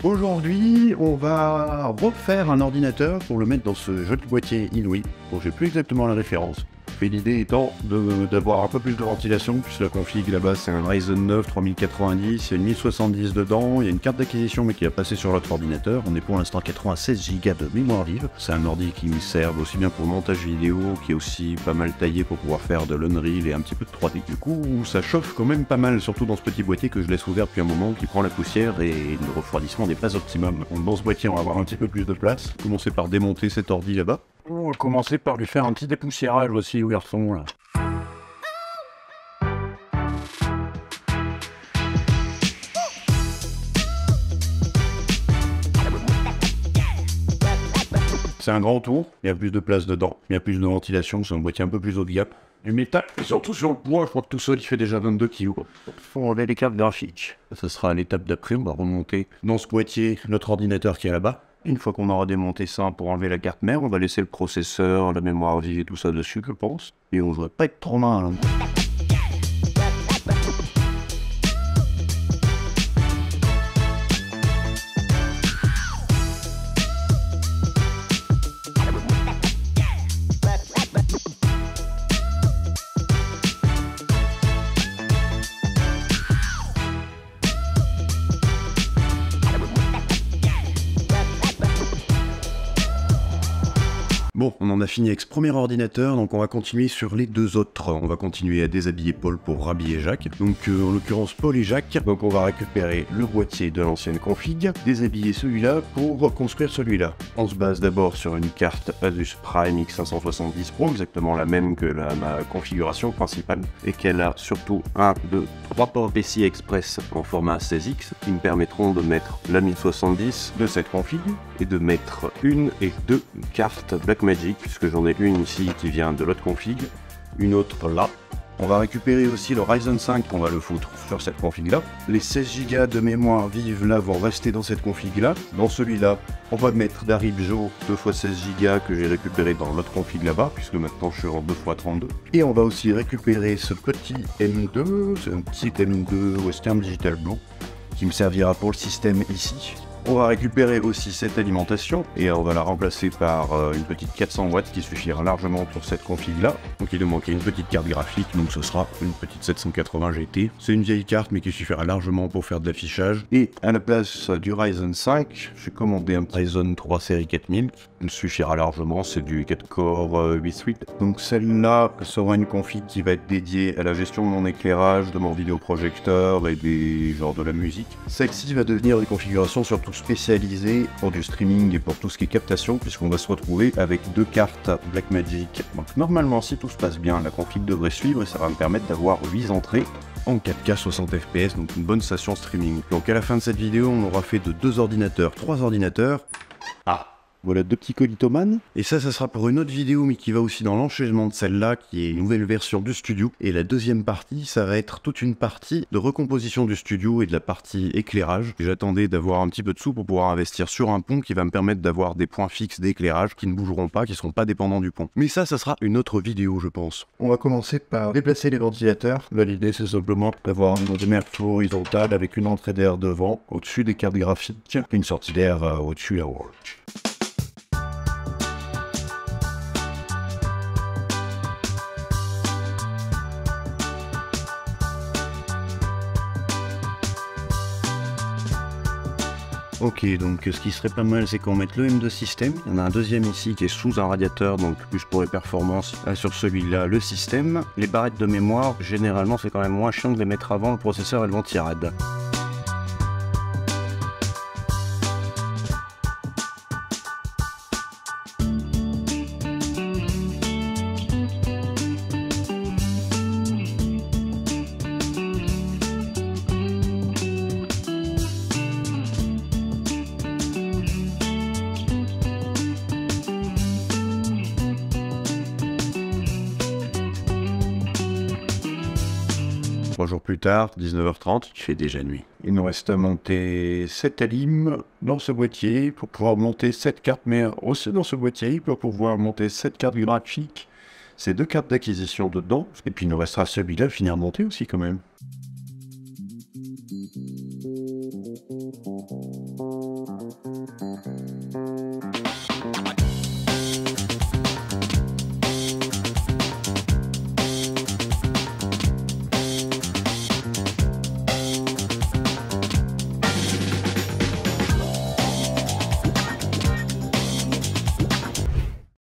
Aujourd'hui, on va refaire un ordinateur pour le mettre dans ce joli boîtier inouï. Bon, j'ai plus exactement la référence. Mais l'idée étant d'avoir un peu plus de ventilation, puisque la config là-bas c'est un Ryzen 9 3090, il y a une 1070 dedans, il y a une carte d'acquisition mais qui va passer sur notre ordinateur. On est pour l'instant 96 Go de mémoire vive. C'est un ordi qui me sert aussi bien pour le montage vidéo, qui est aussi pas mal taillé pour pouvoir faire de l'Unreal et un petit peu de 3D. Du coup, ça chauffe quand même pas mal, surtout dans ce petit boîtier que je laisse ouvert depuis un moment, qui prend la poussière et le refroidissement n'est pas optimum. Donc dans ce boîtier, on va avoir un petit peu plus de place. Commencer par démonter cet ordi là-bas. On va commencer par lui faire un petit dépoussiérage aussi au garçon là. C'est un grand tour, il y a plus de place dedans, il y a plus de ventilation, c'est un boîtier un peu plus haut de gamme. Du métal, et surtout sur le poids, je crois que tout seul il fait déjà 22 kg. Il faut enlever les cartes graphiques. Ça sera à l'étape d'après, on va remonter dans ce boîtier notre ordinateur qui est là-bas. Une fois qu'on aura démonté ça pour enlever la carte mère, on va laisser le processeur, la mémoire vive et tout ça dessus, je pense. Et on devrait pas être trop mal. Bon, on en a fini avec ce premier ordinateur, donc on va continuer sur les deux autres. On va continuer à déshabiller Paul pour rhabiller Jacques. Donc en l'occurrence Paul et Jacques. Donc on va récupérer le boîtier de l'ancienne config, déshabiller celui-là pour construire celui-là. On se base d'abord sur une carte Asus Prime X570 Pro, exactement la même que ma configuration principale, et qu'elle a surtout 3 ports PCI Express en format 16X qui me permettront de mettre la 1070 de cette config et de mettre une et deux cartes Blackmagic, puisque j'en ai une ici qui vient de l'autre config, une autre là. On va récupérer aussi le Ryzen 5, on va le foutre sur cette config là. Les 16 Go de mémoire vive là vont rester dans cette config là. Dans celui-là, on va mettre d'Aribjo 2x16 Go que j'ai récupéré dans l'autre config là-bas, puisque maintenant je suis en 2x32. Et on va aussi récupérer ce petit M2, c'est un petit M2 Western Digital Blue, qui me servira pour le système ici. On va récupérer aussi cette alimentation et on va la remplacer par une petite 400 watts qui suffira largement pour cette config là. Donc il nous manquait une petite carte graphique, donc ce sera une petite 780 GT. C'est une vieille carte mais qui suffira largement pour faire de l'affichage. Et à la place du Ryzen 5, j'ai commandé un Ryzen 3 série 4000. Il suffira largement, c'est du 4 core 8 suite. Donc celle-là sera une config qui va être dédiée à la gestion de mon éclairage, de mon vidéoprojecteur et des genres de la musique. Celle-ci va devenir une configuration surtout spécialisée pour du streaming et pour tout ce qui est captation, puisqu'on va se retrouver avec deux cartes Blackmagic. Donc normalement, si tout se passe bien, la config devrait suivre et ça va me permettre d'avoir 8 entrées en 4K 60 fps, donc une bonne station streaming. Donc à la fin de cette vidéo, on aura fait de 2 ordinateurs, 3 ordinateurs. Voilà 2 petits colitomanes. Et ça sera pour une autre vidéo, mais qui va aussi dans l'enchaînement de celle-là, qui est une nouvelle version du studio. Et la deuxième partie, ça va être toute une partie de recomposition du studio et de la partie éclairage. J'attendais d'avoir un petit peu de sous pour pouvoir investir sur un pont qui va me permettre d'avoir des points fixes d'éclairage qui ne bougeront pas, qui ne seront pas dépendants du pont. Mais ça sera une autre vidéo, je pense. On va commencer par déplacer les ventilateurs. Là, l'idée, c'est simplement d'avoir une merceau horizontale avec une entrée d'air devant, au-dessus des cartes graphiques, et une sortie d'air au-dessus là-haut. Ok, donc ce qui serait pas mal, c'est qu'on mette le M2 système. Il y en a un deuxième ici qui est sous un radiateur, donc plus pour les performances. Là, sur celui-là, le système. Les barrettes de mémoire, généralement, c'est quand même moins chiant de les mettre avant le processeur et le ventirad. Trois jours plus tard, 19h30, il fait déjà nuit. Il nous reste à monter 7 alimes dans ce boîtier pour pouvoir monter 7 cartes mères aussi dans ce boîtier pour pouvoir monter 7 cartes graphiques. C'est 2 cartes d'acquisition dedans, et puis il nous restera celui-là à finir de monter aussi quand même.